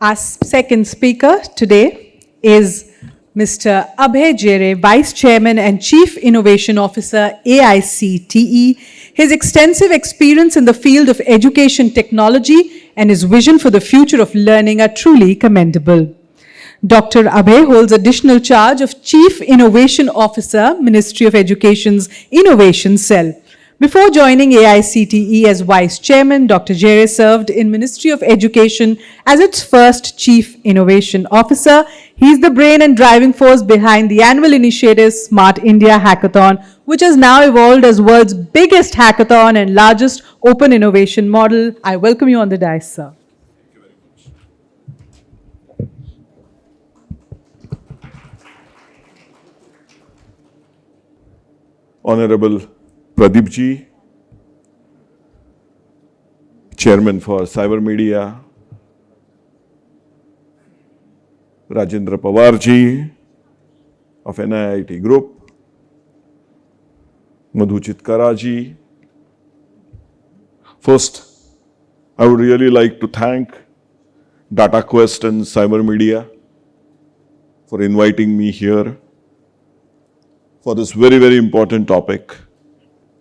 Our second speaker today is Mr. Abhay Jere, Vice Chairman and Chief Innovation Officer, AICTE. His extensive experience in the field of education technology and his vision for the future of learning are truly commendable. Dr. Abhay holds additional charge of Chief Innovation Officer, Ministry of Education's Innovation Cell. Before joining AICTE as Vice Chairman, Dr. Jere served in Ministry of Education as its first Chief Innovation Officer. He's the brain and driving force behind the annual initiative Smart India Hackathon, which has now evolved as world's biggest hackathon and largest open innovation model. I welcome you on the dais, sir. Honorable Pradeep ji, Chairman for Cyber Media, Rajendra Pawar ji of NIIT Group, Madhu Chitkara ji. First, I would really like to thank DataQuest and Cyber Media for inviting me here for this very, very important topic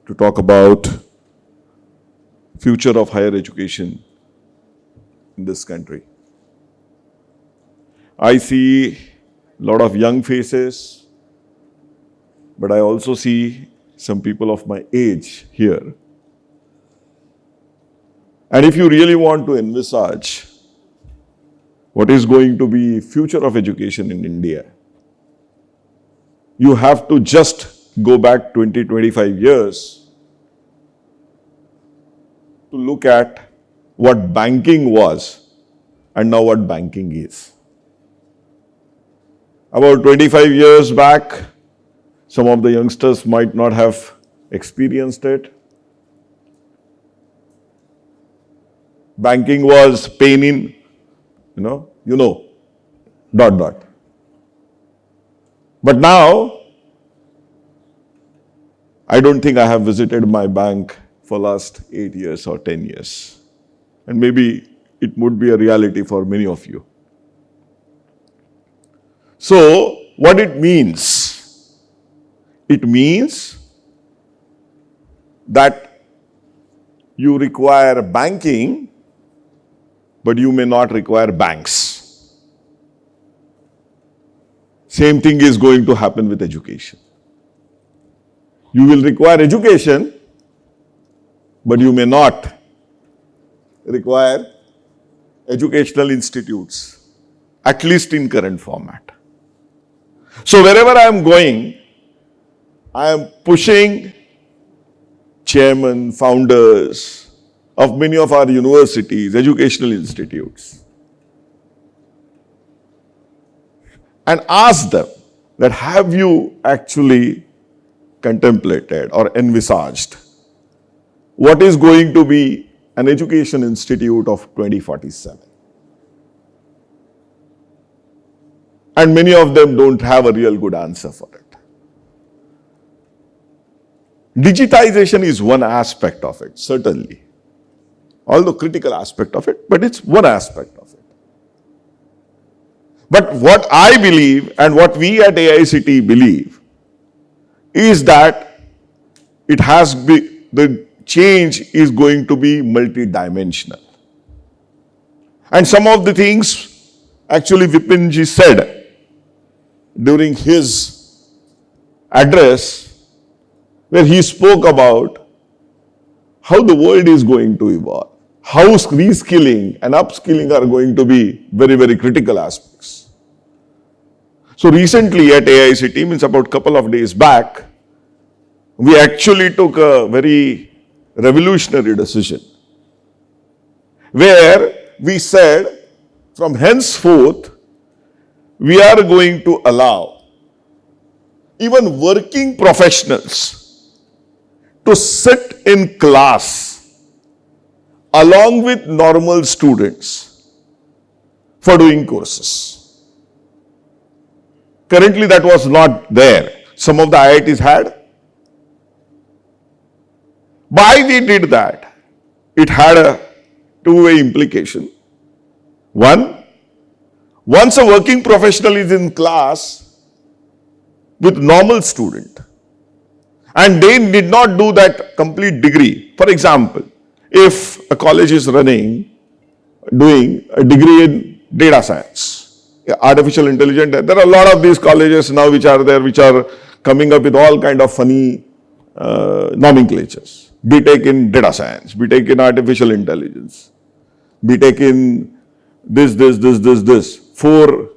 to talk about future of higher education in this country. I see a lot of young faces, but I also see some people of my age here. And if you really want to envisage what is going to be future of education in India, you have to just go back 20, 25 years to look at what banking was and now what banking is. About 25 years back, some of the youngsters might not have experienced it. Banking was pain in, dot, dot. But now, I don't think I have visited my bank for last 8 years or 10 years. And maybe it would be a reality for many of you. So, what it means? It means that you require banking, but you may not require banks. Same thing is going to happen with education. You will require education, but you may not require educational institutes, at least in current format. So wherever I am going, I am pushing chairmen, founders of many of our universities, educational institutes, and ask them that have you actually contemplated or envisaged what is going to be an education institute of 2047? And many of them don't have a real good answer for it. Digitization is one aspect of it, certainly. Although critical aspect of it, but it's one aspect of it. But what I believe and what we at AICTE believe is that the change is going to be multidimensional. And some of the things actually Vipinji said during his address, where he spoke about how the world is going to evolve, how reskilling and upskilling are going to be very, very critical aspects. So recently at AICTE, means about a couple of days back, we actually took a very revolutionary decision where we said from henceforth we are going to allow even working professionals to sit in class along with normal students for doing courses. Currently that was not there. Some of the IITs had. Why we did that? It had a two-way implication. One, once a working professional is in class with normal student and they did not do that complete degree. For example, if a college is doing a degree in data science, artificial intelligence, there are a lot of these colleges now which are there, which are coming up with all kind of funny nomenclatures. BTech in data science, BTech in artificial intelligence, BTech in this. 4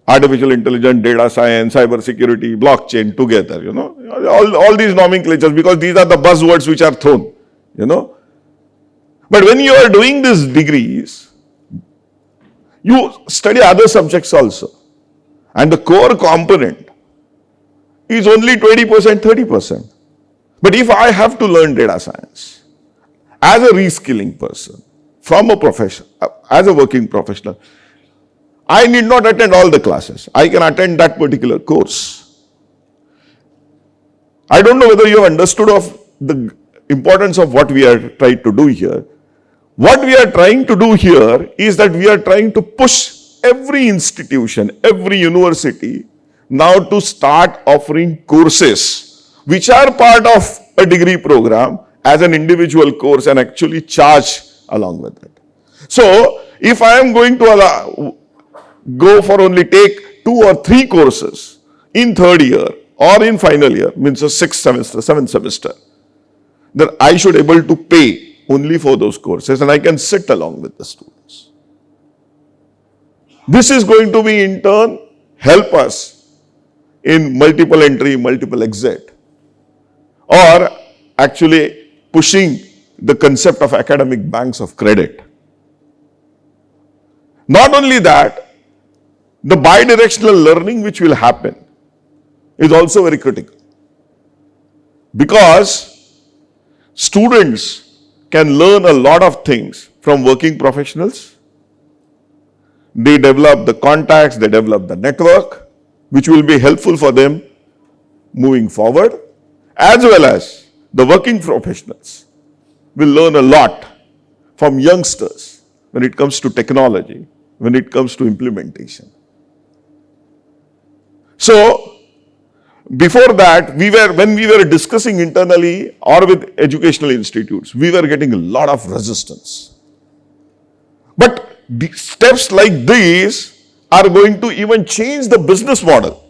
artificial intelligence, data science, cyber security, blockchain together, all these nomenclatures, because these are the buzzwords which are thrown, But when you are doing these degrees, you study other subjects also. And the core component is only 20%, 30%. But if I have to learn data science as a reskilling person, from a profession, as a working professional, I need not attend all the classes. I can attend that particular course. I don't know whether you have understood of the importance of what we are trying to do here. What we are trying to do here is that we are trying to push every institution, every university now to start offering courses which are part of a degree program as an individual course and actually charge along with it. So, if I am going to go for only take 2 or 3 courses in 3rd year or in final year, means a 6th semester, 7th semester, then I should able to pay only for those courses and I can sit along with the students. This is going to be in turn help us in multiple entry, multiple exit, or actually pushing the concept of academic banks of credit. Not only that, the bidirectional learning which will happen is also very critical, because students can learn a lot of things from working professionals. They develop the contacts, they develop the network, which will be helpful for them moving forward, as well as the working professionals will learn a lot from youngsters when it comes to technology, when it comes to implementation. So, before that, when we were discussing internally or with educational institutes, we were getting a lot of resistance. But steps like these are going to even change the business model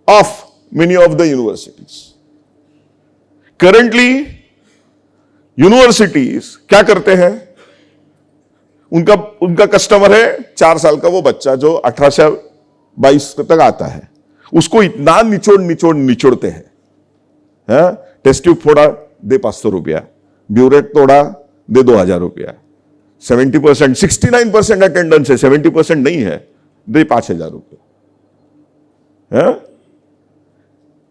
of many of the universities. Currently, universities क्या करते हैं? उनका customer है 4 साल का वो बच्चा जो 18 से 22 तक आता है, उसको इतना निचोड़ते हैं, टेस्ट ट्यूब थोड़ा दे 500 रुपया, ब्यूरेट थोड़ा दे 2000 रुपया, 70%, 69% अटेंडेंस है, 70% नहीं है, दे 5000 रुपया.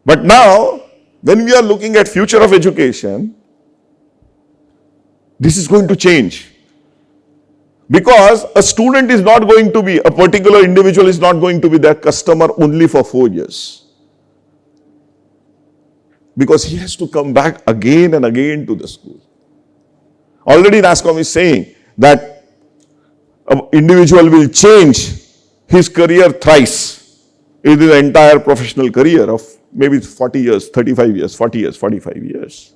But now, when we are looking at future of education, this is going to change. Because a student is not going to be, a particular individual is not going to be their customer only for 4 years. Because he has to come back again and again to the school. Already NASCOM is saying that an individual will change his career thrice in the entire professional career of maybe 40 years, 35 years, 40 years, 45 years.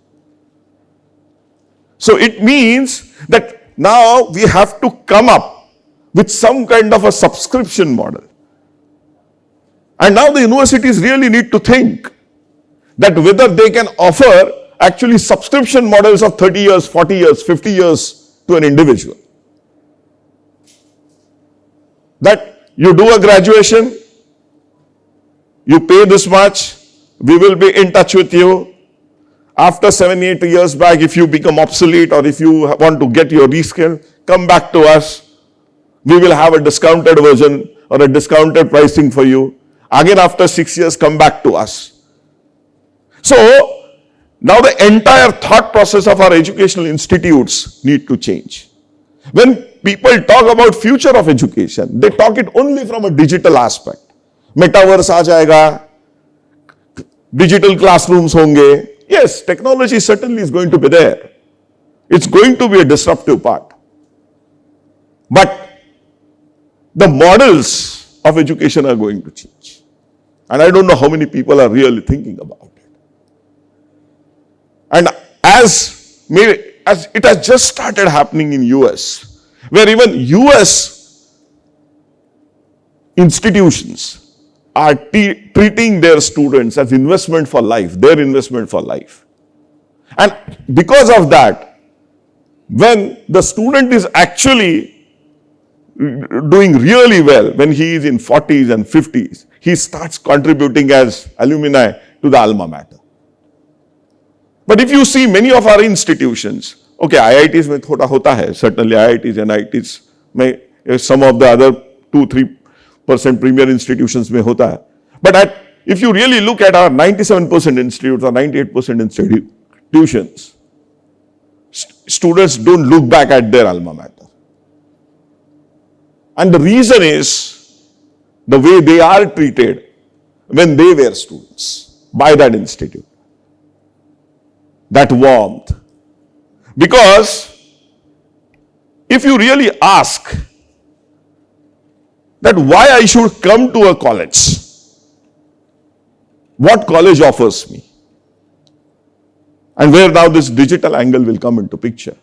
So it means that now we have to come up with some kind of a subscription model. And now the universities really need to think that whether they can offer actually subscription models of 30 years, 40 years, 50 years to an individual. That you do a graduation, you pay this much, we will be in touch with you. After 7-8 years back, if you become obsolete or if you want to get your reskill, come back to us. We will have a discounted version or a discounted pricing for you. Again, after 6 years, come back to us. So, now the entire thought process of our educational institutes need to change. When people talk about future of education, they talk it only from a digital aspect. Metaverse aa jayega, digital classrooms honge. Yes, technology certainly is going to be there. It's going to be a disruptive part. But the models of education are going to change. And I don't know how many people are really thinking about it. And as it has just started happening in US, where even US institutions are treating their students as investment for life, their investment for life. And because of that, when the student is actually doing really well, when he is in 40s and 50s, he starts contributing as alumni to the alma mater. But if you see many of our institutions, okay, IITs में थोड़ा होता है, certainly IITs and IITs में some of the other 2-3% premier institutions में होता है. But if you really look at our 97% institutes or 98% institutions, students don't look back at their alma mater. And the reason is the way they are treated when they were students by that institute. That warmth. Because if you really ask that why I should come to a college, what college offers me, and where now this digital angle will come into picture,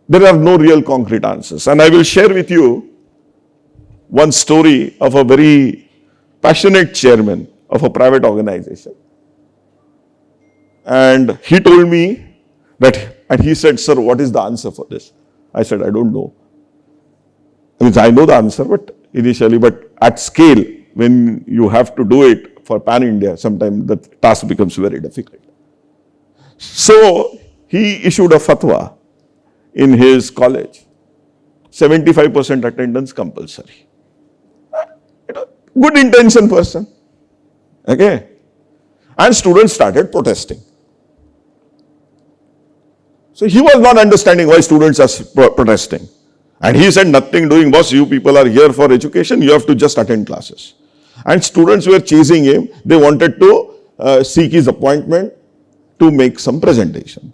there are no real concrete answers. And I will share with you one story of a very passionate chairman of a private organization. And he told me that, and he said, "Sir, what is the answer for this?" I said, "I don't know. I know the answer, but initially, but at scale, when you have to do it for pan-India, sometimes the task becomes very difficult." So he issued a fatwa in his college, 75% attendance compulsory. Good intention person. Okay. And students started protesting. So he was not understanding why students are protesting. And he said, "Nothing doing, boss, you people are here for education, you have to just attend classes." And students were chasing him. They wanted to seek his appointment to make some presentation.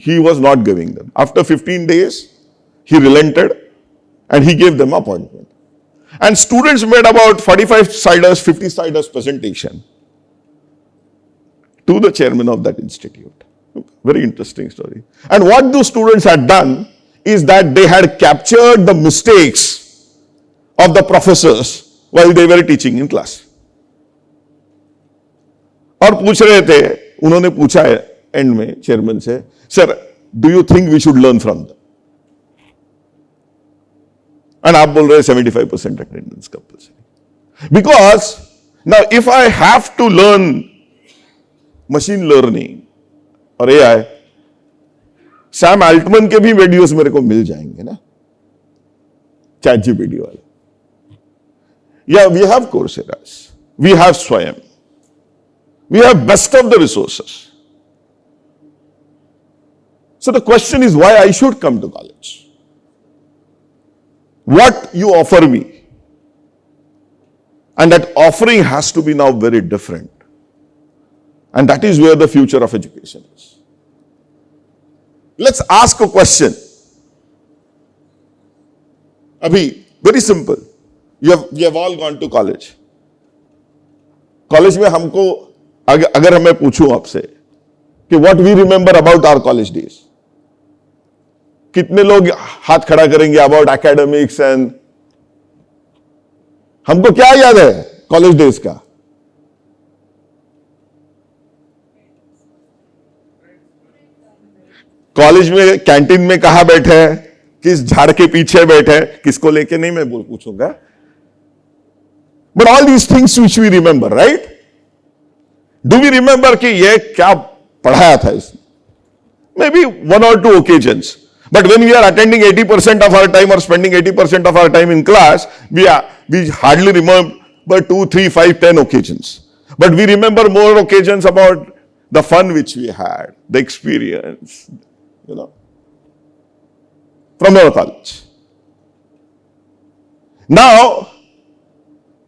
He was not giving them. After 15 days, he relented and he gave them appointment. And students made about 45-siders, 50-siders presentation to the chairman of that institute. Very interesting story. And what those students had done is that they had captured the mistakes of the professors while they were teaching in class. और पूछ रहे थे, उन्होंने पूछा है and में chairman से, "sir, do you think we should learn from the?" And आप बोल रहे 75% attendance compulsory. Because now if I have to learn machine learning और एआई, सैम अल्टमन के भी वीडियोस मेरे को मिल जाएंगे ना, चैट जीपीटी वाले. या we have Courseras, we have Swayam, we have best of the resources. So the question is why I should come to college. What you offer me. And that offering has to be now very different. And that is where the future of education is. Let's ask a question. Abhi, very simple. We have all gone to college. College में हमको अगर मैं पूछूं आपसे कि what we remember about our college days, कितने लोग हाथ खड़ा करेंगे अबाउट एकेडमिक्स एंड हमको क्या याद है कॉलेज डेज का? कॉलेज में कैंटीन में कहां बैठे, किस झाड़ के पीछे बैठे, किसको लेके नहीं मैं पूछूंगा. But all these things which we remember, right? Do we remember कि ये क्या पढ़ाया था इसने? Maybe 1 or 2 occasions. But when we are attending 80% of our time or spending 80% of our time in class, we hardly remember 2, 3, 5, 10 occasions. But we remember more occasions about the fun which we had, the experience, from our college. Now,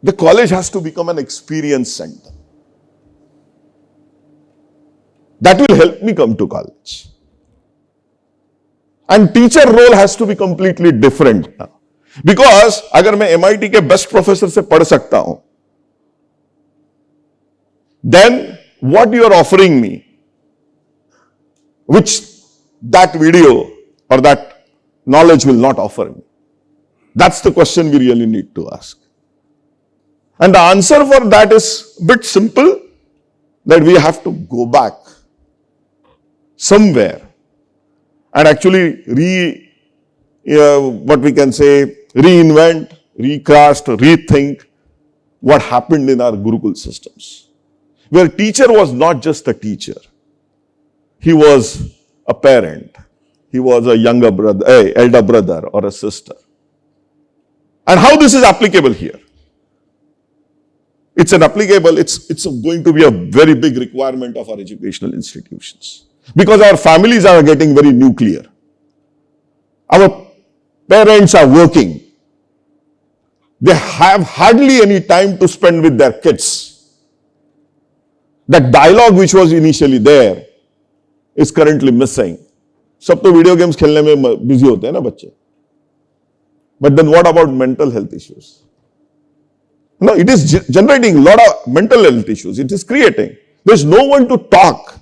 the college has to become an experience center. That will help me come to college. And teacher role has to be completely different now. Because अगर मैं MIT के best professor से पढ़ सकता हूं, then what you are offering me, which that video or that knowledge will not offer me. That's the question we really need to ask. And the answer for that is a bit simple, that we have to go back somewhere and actually what we can say, reinvent, recast, rethink what happened in our Gurukul systems, where teacher was not just a teacher. He was a parent. He was a younger brother, elder brother or a sister. And how this is applicable here? It's going to be a very big requirement of our educational institutions. Because our families are getting very nuclear. Our parents are working. They have hardly any time to spend with their kids. That dialogue which was initially there is currently missing. सब तो video games खेलने में busy होते हैं ना बच्चे. But then what about mental health issues? No, it is generating a lot of mental health issues. It is creating. There's no one to talk.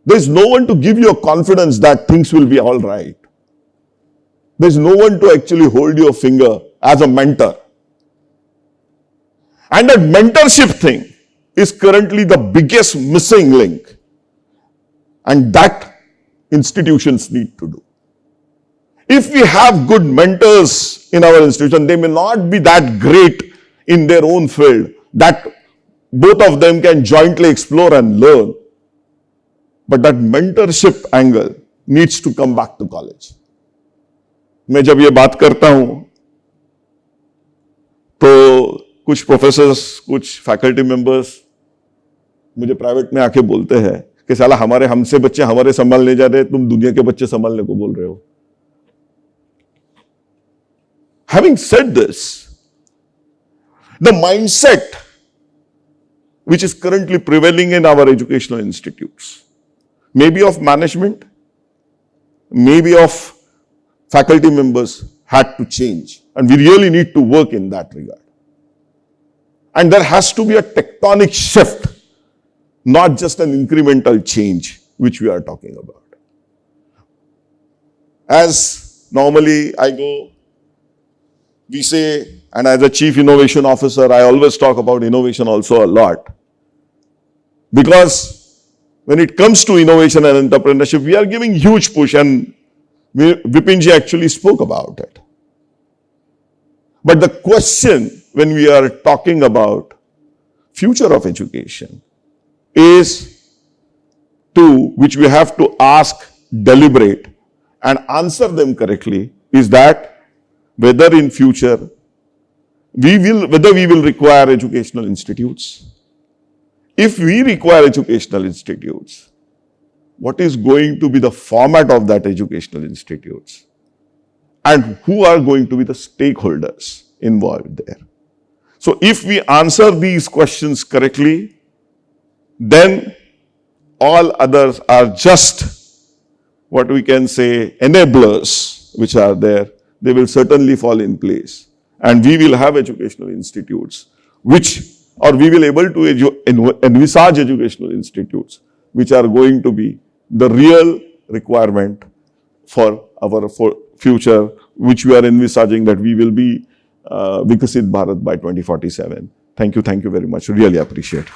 There's no one to give you a confidence that things will be all right. There's no one to actually hold your finger as a mentor. And that mentorship thing is currently the biggest missing link. And that institutions need to do. If we have good mentors in our institution, they may not be that great in their own field, that both of them can jointly explore and learn. But that mentorship angle needs to come back to college. मैं जब ये बात करता हूं तो कुछ professors, कुछ faculty members मुझे प्राइवेट में आके बोलते हैं कि साला हमसे बच्चे हमारे संभालने जा रहे हैं, तुम दुनिया के बच्चे संभालने को बोल रहे हो. Having said this, the mindset which is currently prevailing in our educational institutes, maybe of management, maybe of faculty members, had to change. And we really need to work in that regard. And there has to be a tectonic shift, not just an incremental change, which we are talking about. As normally I go, we say, and as a chief innovation officer, I always talk about innovation also a lot. Because when it comes to innovation and entrepreneurship, we are giving huge push, and Vipinji actually spoke about it. But the question when we are talking about future of education is which we have to ask, deliberate, and answer them correctly, is that whether in future whether we will require educational institutes. If we require educational institutes, what is going to be the format of that educational institutes? And who are going to be the stakeholders involved there? So if we answer these questions correctly, then all others are just what we can say enablers which are there. They will certainly fall in place. And we will have educational institutes we will able to envisage educational institutes which are going to be the real requirement for our future, which we are envisaging that we will be Vikasit Bharat by 2047. Thank you very much. Really appreciate it.